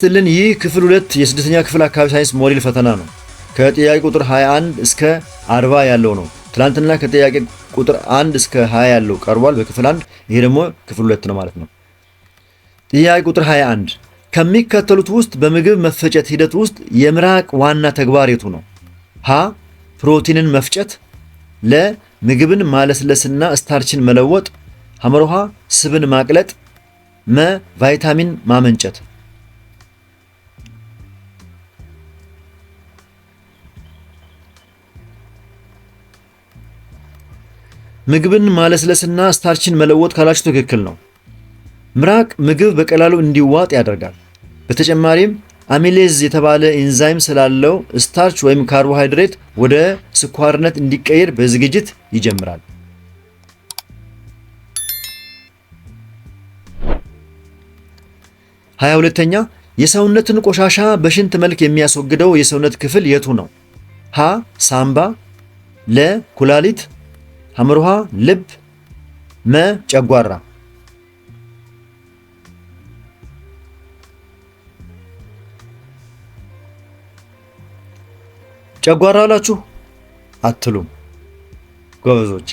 ስልን ይህ ክፍል 2 የስድስተኛ ክፍል አካባቢ ሳይንስ ሞዴል ፈተና ነው። ከጥያቄ ቁጥር 21 እስከ 40 ያለው ነው። ትላንትና ከጥያቄ ቁጥር 1 እስከ 20 ያለው ቀርቧል በክፍል 1። ይሄ ደግሞ ክፍል 2 ነው ማለት ነው። ጥያቄ ቁጥር 21 ከሚከተሉት ውስጥ በምግብ መፈጨት ሂደት ውስጥ የምራቅ ዋና ተግባር የቱ ነው? ሀ ፕሮቲንን መፍጨት፣ ለ ምግብን ማለስለስና ስታርችን መለወጥ፣ ሐመሮሃ ስብን ማቅለጥ፣ መ ቫይታሚን ማመንጨት። ምግብን ማለስለስና ስታርችን መለወጥ ካላችሁ ትክክል ነው። ምራቅ ምግብ በቀላሉ እንዲዋጥ ያደርጋል። በተጨማሪም አሚሌዝ የተባለ ኢንዛይም ስላለው ስታርች ወይም ካርቦሃይድሬት ወደ ስኳርነት እንዲቀየር በዝግጅት ይጀምራል። ሃያ ሁለተኛ የሰውነትን ቆሻሻ በሽንት መልክ የሚያስወግደው የሰውነት ክፍል የቱ ነው? ሀ ሳምባ፣ ለ ኩላሊት፣ ሐመርሃ ልብ፣ መ ጨጓራ። ጨጓራ አላችሁ አትሉም ጎበዞች።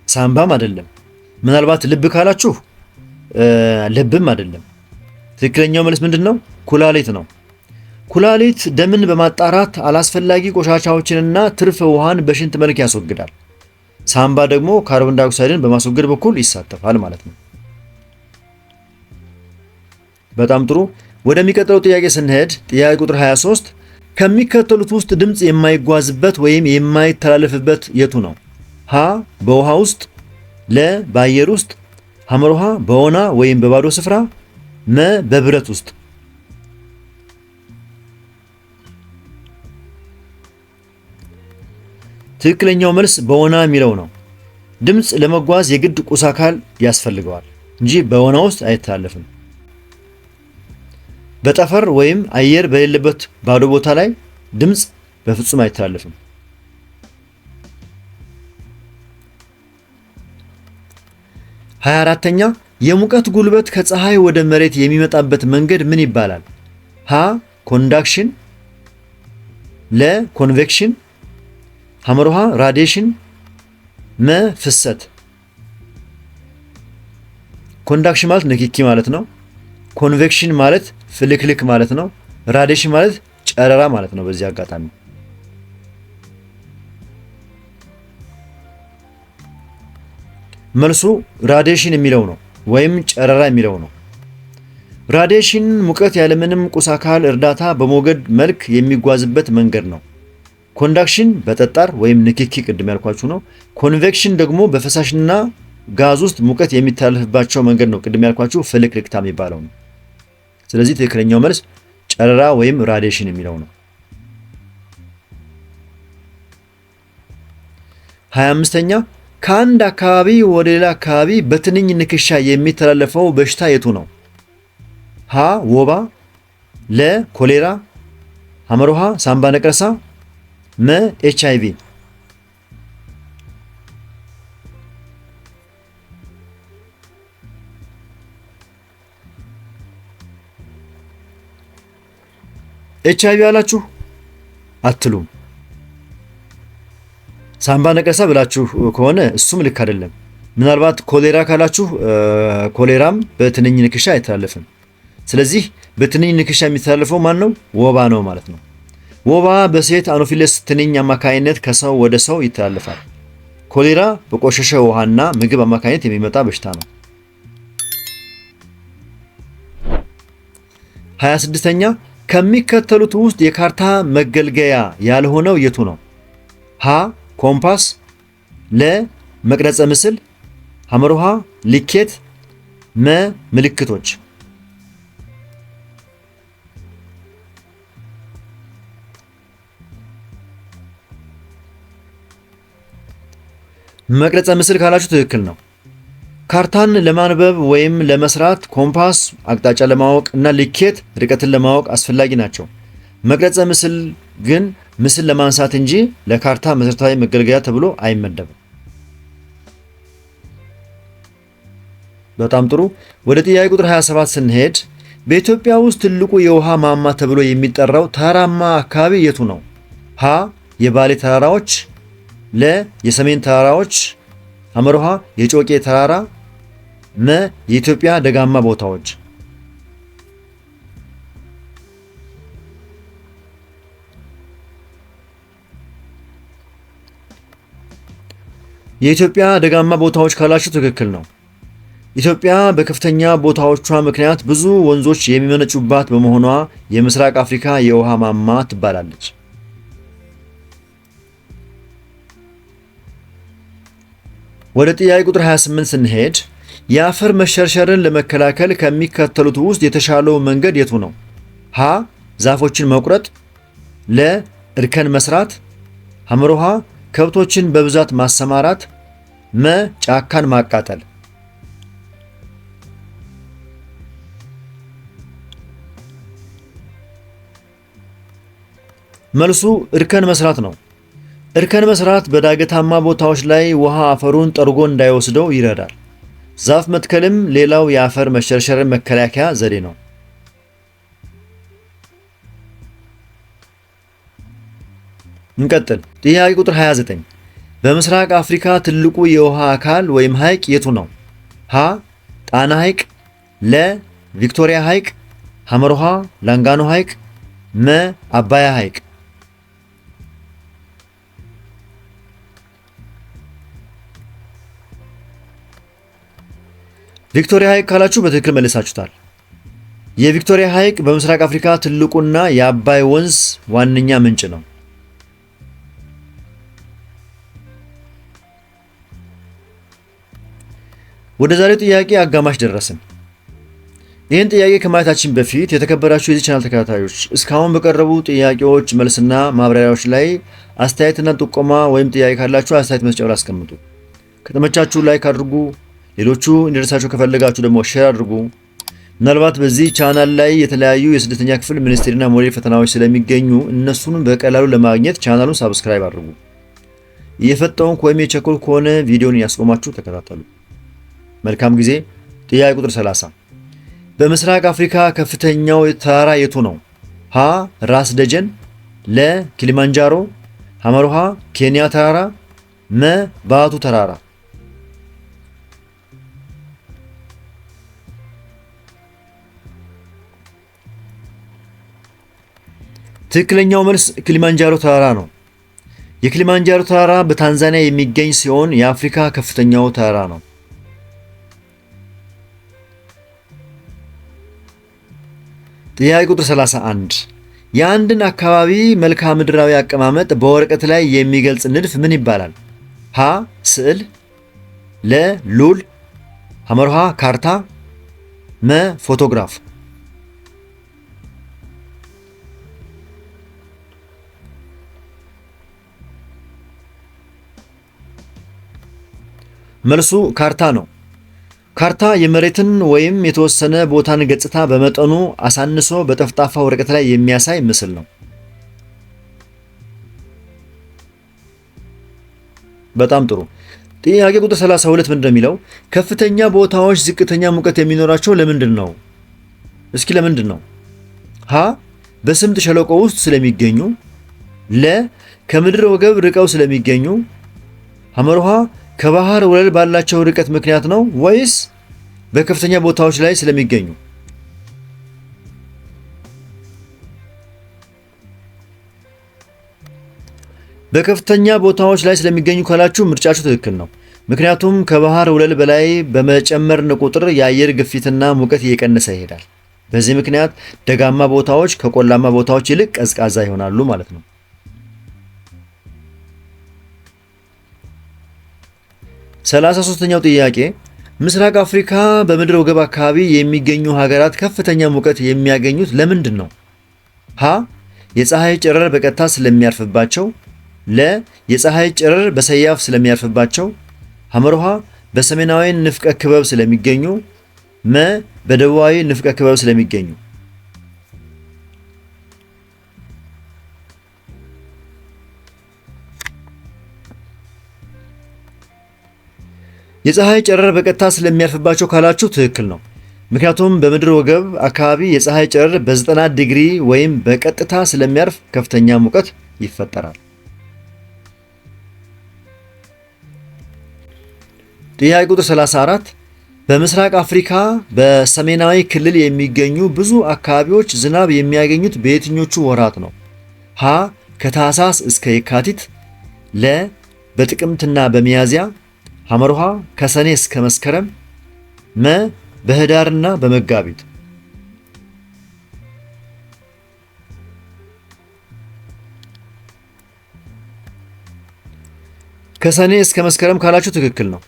ሳምባም አይደለም። ምናልባት ልብ ካላችሁ ልብም አይደለም። ትክክለኛው መልስ ምንድን ነው? ኩላሊት ነው። ኩላሊት ደምን በማጣራት አላስፈላጊ ቆሻሻዎችንና ትርፍ ውሃን በሽንት መልክ ያስወግዳል። ሳምባ ደግሞ ካርቦን ዳይኦክሳይድን በማስወገድ በኩል ይሳተፋል ማለት ነው። በጣም ጥሩ። ወደሚቀጥለው ጥያቄ ስንሄድ ጥያቄ ቁጥር 23 ከሚከተሉት ውስጥ ድምፅ የማይጓዝበት ወይም የማይተላለፍበት የቱ ነው? ሀ በውሃ ውስጥ፣ ለ በአየር ውስጥ፣ ሐመርሃ በወና ወይም በባዶ ስፍራ፣ መ በብረት ውስጥ። ትክክለኛው መልስ በወና የሚለው ነው። ድምፅ ለመጓዝ የግድ ቁስ አካል ያስፈልገዋል እንጂ በወና ውስጥ አይተላለፍም። በጠፈር ወይም አየር በሌለበት ባዶ ቦታ ላይ ድምፅ በፍጹም አይተላለፍም። 24ኛ የሙቀት ጉልበት ከፀሐይ ወደ መሬት የሚመጣበት መንገድ ምን ይባላል? ሀ ኮንዳክሽን፣ ለ ኮንቬክሽን፣ ሐመርሃ ራዲዬሽን፣ መ ፍሰት። ኮንዳክሽን ማለት ንክኪ ማለት ነው። ኮንቬክሽን ማለት ፍልክልክ ማለት ነው። ራዲዬሽን ማለት ጨረራ ማለት ነው። በዚህ አጋጣሚ መልሱ ራዲዬሽን የሚለው ነው ወይም ጨረራ የሚለው ነው። ራዲዬሽን ሙቀት ያለምንም ቁስ አካል እርዳታ በሞገድ መልክ የሚጓዝበት መንገድ ነው። ኮንዳክሽን በጠጣር ወይም ንክኪ ቅድም ያልኳችሁ ነው። ኮንቬክሽን ደግሞ በፈሳሽና ጋዝ ውስጥ ሙቀት የሚተላለፍባቸው መንገድ ነው። ቅድም ያልኳችሁ ፍልክልክታ የሚባለው ነው። ስለዚህ ትክክለኛው መልስ ጨረራ ወይም ራዲዬሽን የሚለው ነው። 25ኛ ከአንድ አካባቢ ወደ ሌላ አካባቢ በትንኝ ንክሻ የሚተላለፈው በሽታ የቱ ነው? ሀ ወባ፣ ለ ኮሌራ፣ ሐመርሃ ሳምባ ነቀርሳ፣ መ ኤችአይቪ። ኤችአይቪ አላችሁ አትሉም። ሳምባ ነቀርሳ ብላችሁ ከሆነ እሱም ልክ አይደለም። ምናልባት ኮሌራ ካላችሁ ኮሌራም በትንኝ ንክሻ አይተላለፍም። ስለዚህ በትንኝ ንክሻ የሚተላለፈው ማን ነው? ወባ ነው ማለት ነው። ወባ በሴት አኖፊለስ ትንኝ አማካይነት ከሰው ወደ ሰው ይተላለፋል። ኮሌራ በቆሸሸ ውሃና ምግብ አማካይነት የሚመጣ በሽታ ነው። 26ኛ ከሚከተሉት ውስጥ የካርታ መገልገያ ያልሆነው የቱ ነው? ሀ ኮምፓስ፣ ለ መቅረጸ ምስል፣ ሐመርሃ ልኬት፣ መ ምልክቶች። መቅረጸ ምስል ካላችሁ ትክክል ነው። ካርታን ለማንበብ ወይም ለመስራት ኮምፓስ አቅጣጫ ለማወቅ እና ልኬት ርቀትን ለማወቅ አስፈላጊ ናቸው። መቅረጸ ምስል ግን ምስል ለማንሳት እንጂ ለካርታ መሰረታዊ መገልገያ ተብሎ አይመደብም። በጣም ጥሩ። ወደ ጥያቄ ቁጥር 27 ስንሄድ በኢትዮጵያ ውስጥ ትልቁ የውሃ ማማ ተብሎ የሚጠራው ተራራማ አካባቢ የቱ ነው? ሀ የባሌ ተራራዎች፣ ለ የሰሜን ተራራዎች፣ ሐመርሃ የጮቄ ተራራ፣ መ የኢትዮጵያ ደጋማ ቦታዎች። የኢትዮጵያ ደጋማ ቦታዎች ካላችሁ ትክክል ነው። ኢትዮጵያ በከፍተኛ ቦታዎቿ ምክንያት ብዙ ወንዞች የሚመነጩባት በመሆኗ የምስራቅ አፍሪካ የውሃ ማማ ትባላለች። ወደ ጥያቄ ቁጥር 28 ስንሄድ የአፈር መሸርሸርን ለመከላከል ከሚከተሉት ውስጥ የተሻለው መንገድ የቱ ነው? ሀ ዛፎችን መቁረጥ፣ ለ እርከን መስራት፣ ሐመርሃ ከብቶችን በብዛት ማሰማራት፣ መ ጫካን ማቃጠል። መልሱ እርከን መስራት ነው። እርከን መስራት በዳገታማ ቦታዎች ላይ ውሃ አፈሩን ጠርጎ እንዳይወስደው ይረዳል። ዛፍ መትከልም ሌላው የአፈር መሸርሸርን መከላከያ ዘዴ ነው። እንቀጥል። ጥያቄ ቁጥር 29 በምስራቅ አፍሪካ ትልቁ የውሃ አካል ወይም ሐይቅ የቱ ነው? ሀ ጣና ሐይቅ፣ ለ ቪክቶሪያ ሐይቅ፣ ሐመርሃ ላንጋኖ ሐይቅ፣ መ አባያ ሐይቅ። ቪክቶሪያ ሐይቅ ካላችሁ በትክክል መልሳችሁታል። የቪክቶሪያ ሐይቅ በምስራቅ አፍሪካ ትልቁና የአባይ ወንዝ ዋነኛ ምንጭ ነው። ወደ ዛሬው ጥያቄ አጋማሽ ደረስን። ይህን ጥያቄ ከማየታችን በፊት የተከበራችሁ የዚህ ቻናል ተከታታዮች እስካሁን በቀረቡ ጥያቄዎች መልስና ማብራሪያዎች ላይ አስተያየትና ጥቆማ ወይም ጥያቄ ካላችሁ አስተያየት መስጫው ላይ አስቀምጡ። ከተመቻችሁ ላይክ አድርጉ። ሌሎቹ እንዲደርሳቸው ከፈለጋችሁ ደግሞ ሼር አድርጉ። ምናልባት በዚህ ቻናል ላይ የተለያዩ የስድስተኛ ክፍል ሚኒስትሪና ሞዴል ፈተናዎች ስለሚገኙ እነሱን በቀላሉ ለማግኘት ቻናሉን ሳብስክራይብ አድርጉ። እየፈጠንኩ ወይም የቸኮል ከሆነ ቪዲዮን ያስቆማችሁ ተከታተሉ። መልካም ጊዜ። ጥያቄ ቁጥር 30 በምስራቅ አፍሪካ ከፍተኛው ተራራ የቱ ነው? ሀ ራስ ደጀን፣ ለ ኪሊማንጃሮ፣ ሐመርሃ ኬንያ ተራራ፣ መ ባቱ ተራራ። ትክክለኛው መልስ ኪሊማንጃሮ ተራራ ነው። የኪሊማንጃሮ ተራራ በታንዛኒያ የሚገኝ ሲሆን የአፍሪካ ከፍተኛው ተራራ ነው። ጥያቄ ቁጥር 31 የአንድን አካባቢ መልክዓ ምድራዊ አቀማመጥ በወረቀት ላይ የሚገልጽ ንድፍ ምን ይባላል? ሀ ስዕል፣ ለ ሉል፣ ሐመርሃ ካርታ፣ መ ፎቶግራፍ። መልሱ ካርታ ነው። ካርታ የመሬትን ወይም የተወሰነ ቦታን ገጽታ በመጠኑ አሳንሶ በጠፍጣፋ ወረቀት ላይ የሚያሳይ ምስል ነው። በጣም ጥሩ። ጥያቄ ቁጥር 32 ምንድን ነው የሚለው? ከፍተኛ ቦታዎች ዝቅተኛ ሙቀት የሚኖራቸው ለምንድን ነው? እስኪ ለምንድን ነው? ሀ በስምጥ ሸለቆ ውስጥ ስለሚገኙ፣ ለ ከምድር ወገብ ርቀው ስለሚገኙ፣ ሐመርሃ ከባህር ወለል ባላቸው ርቀት ምክንያት ነው ወይስ በከፍተኛ ቦታዎች ላይ ስለሚገኙ? በከፍተኛ ቦታዎች ላይ ስለሚገኙ ካላችሁ ምርጫችሁ ትክክል ነው። ምክንያቱም ከባህር ወለል በላይ በመጨመርን ቁጥር የአየር ግፊትና ሙቀት እየቀነሰ ይሄዳል። በዚህ ምክንያት ደጋማ ቦታዎች ከቆላማ ቦታዎች ይልቅ ቀዝቃዛ ይሆናሉ ማለት ነው። 33ኛው ጥያቄ ምስራቅ አፍሪካ በምድር ወገብ አካባቢ የሚገኙ ሀገራት ከፍተኛ ሙቀት የሚያገኙት ለምንድን ነው? ሀ የፀሐይ ጨረር በቀጥታ ስለሚያርፍባቸው፣ ለ የፀሐይ ጨረር በሰያፍ ስለሚያርፍባቸው፣ ሐመርሃ በሰሜናዊ ንፍቀ ክበብ ስለሚገኙ፣ መ በደቡባዊ ንፍቀ ክበብ ስለሚገኙ። የፀሐይ ጨረር በቀጥታ ስለሚያርፍባቸው ካላችሁ ትክክል ነው። ምክንያቱም በምድር ወገብ አካባቢ የፀሐይ ጨረር በ90 ዲግሪ ወይም በቀጥታ ስለሚያርፍ ከፍተኛ ሙቀት ይፈጠራል። ጥያቄ ቁጥር 34 በምስራቅ አፍሪካ በሰሜናዊ ክልል የሚገኙ ብዙ አካባቢዎች ዝናብ የሚያገኙት በየትኞቹ ወራት ነው? ሀ ከታህሳስ እስከ የካቲት፣ ለ በጥቅምትና በሚያዝያ፣ ሐመርሃ ከሰኔ እስከ መስከረም፣ መ በህዳርና በመጋቢት። ከሰኔ እስከ መስከረም ካላችሁ ትክክል ነው።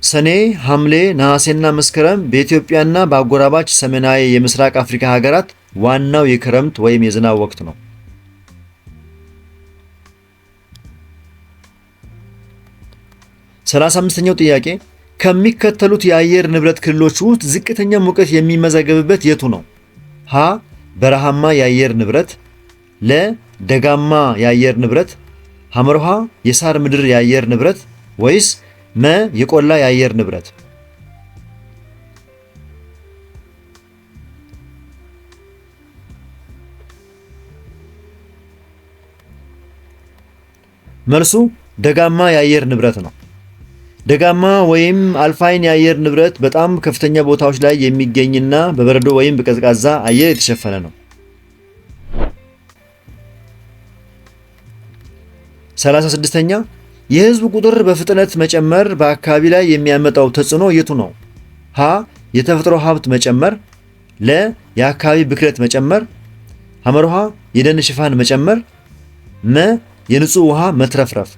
ሰኔ፣ ሐምሌ፣ ነሐሴና መስከረም በኢትዮጵያና በአጎራባች ሰሜናዊ የምስራቅ አፍሪካ ሀገራት ዋናው የክረምት ወይም የዝናብ ወቅት ነው። 35ኛው ጥያቄ ከሚከተሉት የአየር ንብረት ክልሎች ውስጥ ዝቅተኛ ሙቀት የሚመዘገብበት የቱ ነው? ሀ በረሃማ የአየር ንብረት፣ ለ ደጋማ የአየር ንብረት፣ ሐመርሃ የሳር ምድር የአየር ንብረት ወይስ መ የቆላ የአየር ንብረት? መልሱ ደጋማ የአየር ንብረት ነው። ደጋማ ወይም አልፓይን የአየር ንብረት በጣም ከፍተኛ ቦታዎች ላይ የሚገኝና በበረዶ ወይም በቀዝቃዛ አየር የተሸፈነ ነው። 36ኛ የህዝብ ቁጥር በፍጥነት መጨመር በአካባቢ ላይ የሚያመጣው ተጽዕኖ የቱ ነው? ሀ የተፈጥሮ ሀብት መጨመር፣ ለ የአካባቢ ብክለት መጨመር፣ ሐመርሃ የደን ሽፋን መጨመር፣ መ የንጹህ ውሃ መትረፍረፍ።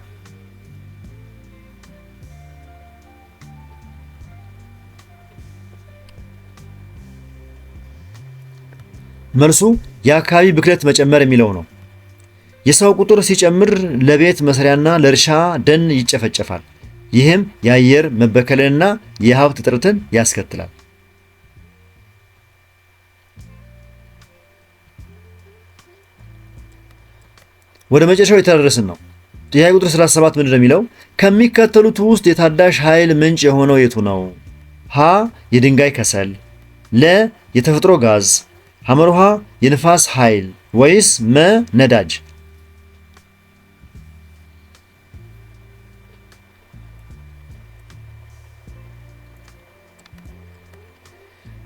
መልሱ የአካባቢ ብክለት መጨመር የሚለው ነው። የሰው ቁጥር ሲጨምር ለቤት መስሪያና ለእርሻ ደን ይጨፈጨፋል። ይህም የአየር መበከልንና የሀብት እጥረትን ያስከትላል። ወደ መጨረሻው የተደረስን ነው። ጥያቄ ቁጥር 37 ምንድን ነው የሚለው? ከሚከተሉት ውስጥ የታዳሽ ኃይል ምንጭ የሆነው የቱ ነው? ሀ የድንጋይ ከሰል፣ ለ የተፈጥሮ ጋዝ፣ ሐመርሃ የንፋስ ኃይል ወይስ መ ነዳጅ?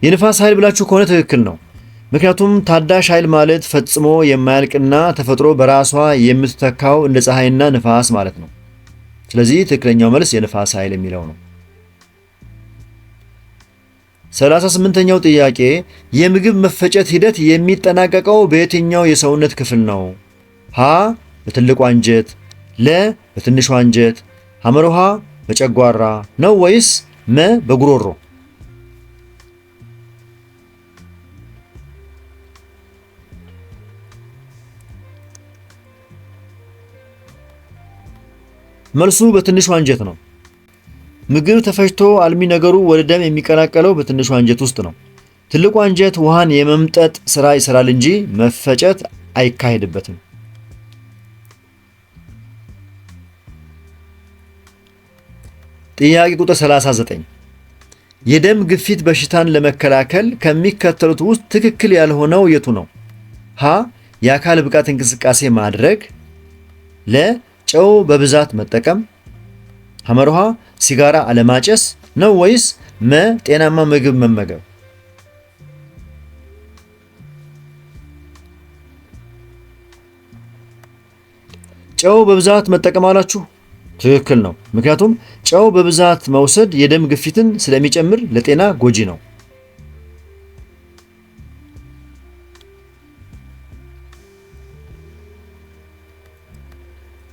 የንፋስ ኃይል ብላችሁ ከሆነ ትክክል ነው። ምክንያቱም ታዳሽ ኃይል ማለት ፈጽሞ የማያልቅና ተፈጥሮ በራሷ የምትተካው እንደ ፀሐይና ንፋስ ማለት ነው። ስለዚህ ትክክለኛው መልስ የንፋስ ኃይል የሚለው ነው። 38ኛው ጥያቄ የምግብ መፈጨት ሂደት የሚጠናቀቀው በየትኛው የሰውነት ክፍል ነው? ሀ በትልቁ አንጀት፣ ለ በትንሹ አንጀት፣ ሐመርሃ በጨጓራ ነው ወይስ መ በጉሮሮ? መልሱ በትንሹ አንጀት ነው። ምግብ ተፈጭቶ አልሚ ነገሩ ወደ ደም የሚቀላቀለው በትንሹ አንጀት ውስጥ ነው። ትልቁ አንጀት ውሃን የመምጠጥ ስራ ይሰራል እንጂ መፈጨት አይካሄድበትም። ጥያቄ ቁጥር 39 የደም ግፊት በሽታን ለመከላከል ከሚከተሉት ውስጥ ትክክል ያልሆነው የቱ ነው? ሀ የአካል ብቃት እንቅስቃሴ ማድረግ፣ ለ ጨው በብዛት መጠቀም፣ ሐመርሃ ሲጋራ አለማጨስ ነው ወይስ መ ጤናማ ምግብ መመገብ? ጨው በብዛት መጠቀም አላችሁ? ትክክል ነው። ምክንያቱም ጨው በብዛት መውሰድ የደም ግፊትን ስለሚጨምር ለጤና ጎጂ ነው።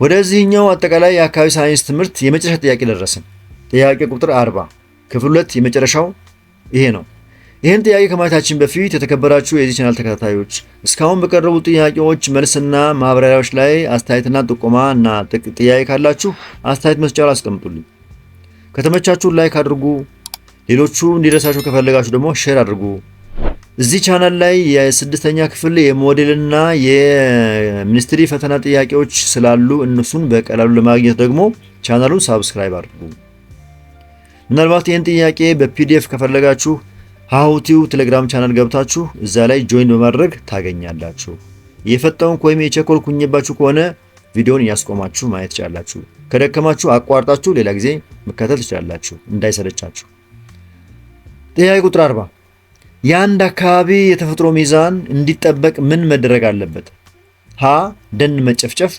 ወደዚህኛው አጠቃላይ የአካባቢ ሳይንስ ትምህርት የመጨረሻ ጥያቄ ደረስን። ጥያቄ ቁጥር 40 ክፍል 2 የመጨረሻው ይሄ ነው። ይህን ጥያቄ ከማየታችን በፊት የተከበራችሁ የዚህ ቻናል ተከታታዮች እስካሁን በቀረቡ ጥያቄዎች መልስና ማብራሪያዎች ላይ አስተያየትና ጥቆማ እና ጥያቄ ካላችሁ አስተያየት መስጫው ላይ አስቀምጡልኝ። ከተመቻችሁ ላይክ አድርጉ። ሌሎቹ እንዲደርሳችሁ ከፈለጋችሁ ደግሞ ሼር አድርጉ። እዚህ ቻናል ላይ የስድስተኛ ክፍል የሞዴልና የሚኒስትሪ ፈተና ጥያቄዎች ስላሉ እነሱን በቀላሉ ለማግኘት ደግሞ ቻናሉን ሳብስክራይብ አድርጉ። ምናልባት ይህን ጥያቄ በፒዲኤፍ ከፈለጋችሁ ሀሁቲው ቴሌግራም ቻናል ገብታችሁ እዛ ላይ ጆይን በማድረግ ታገኛላችሁ። የፈጠንኩ ወይም የቸኮልኩኝባችሁ ከሆነ ቪዲዮውን እያስቆማችሁ ማየት ትችላላችሁ። ከደከማችሁ አቋርጣችሁ ሌላ ጊዜ መከታተል ትችላላችሁ እንዳይሰለቻችሁ። ጥያቄ ቁጥር 40 የአንድ አካባቢ የተፈጥሮ ሚዛን እንዲጠበቅ ምን መደረግ አለበት? ሀ ደን መጨፍጨፍ፣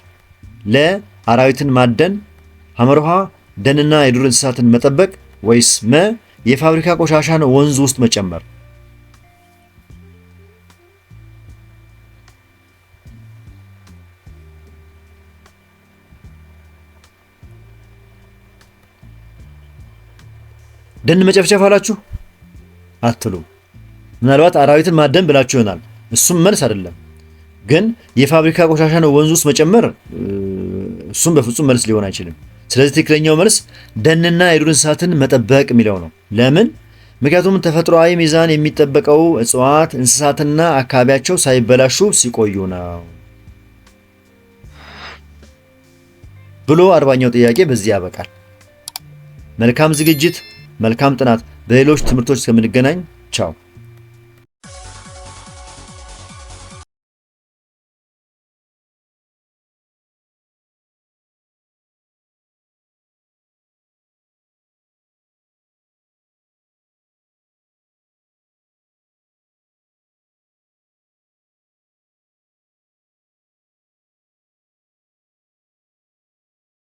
ለ አራዊትን ማደን፣ ሐመርሃ ደንና የዱር እንስሳትን መጠበቅ፣ ወይስ መ የፋብሪካ ቆሻሻን ወንዝ ውስጥ መጨመር? ደን መጨፍጨፍ አላችሁ አትሉ። ምናልባት አራዊትን ማደን ብላችሁ ይሆናል። እሱም መልስ አይደለም። ግን የፋብሪካ ቆሻሻን ወንዝ ውስጥ መጨመር እሱም በፍጹም መልስ ሊሆን አይችልም። ስለዚህ ትክክለኛው መልስ ደንና የዱር እንስሳትን መጠበቅ የሚለው ነው። ለምን? ምክንያቱም ተፈጥሯዊ ሚዛን የሚጠበቀው እጽዋት፣ እንስሳትና አካባቢያቸው ሳይበላሹ ሲቆዩ ነው ብሎ 40ኛው ጥያቄ በዚህ ያበቃል። መልካም ዝግጅት፣ መልካም ጥናት። በሌሎች ትምህርቶች እስከምንገናኝ ቻው።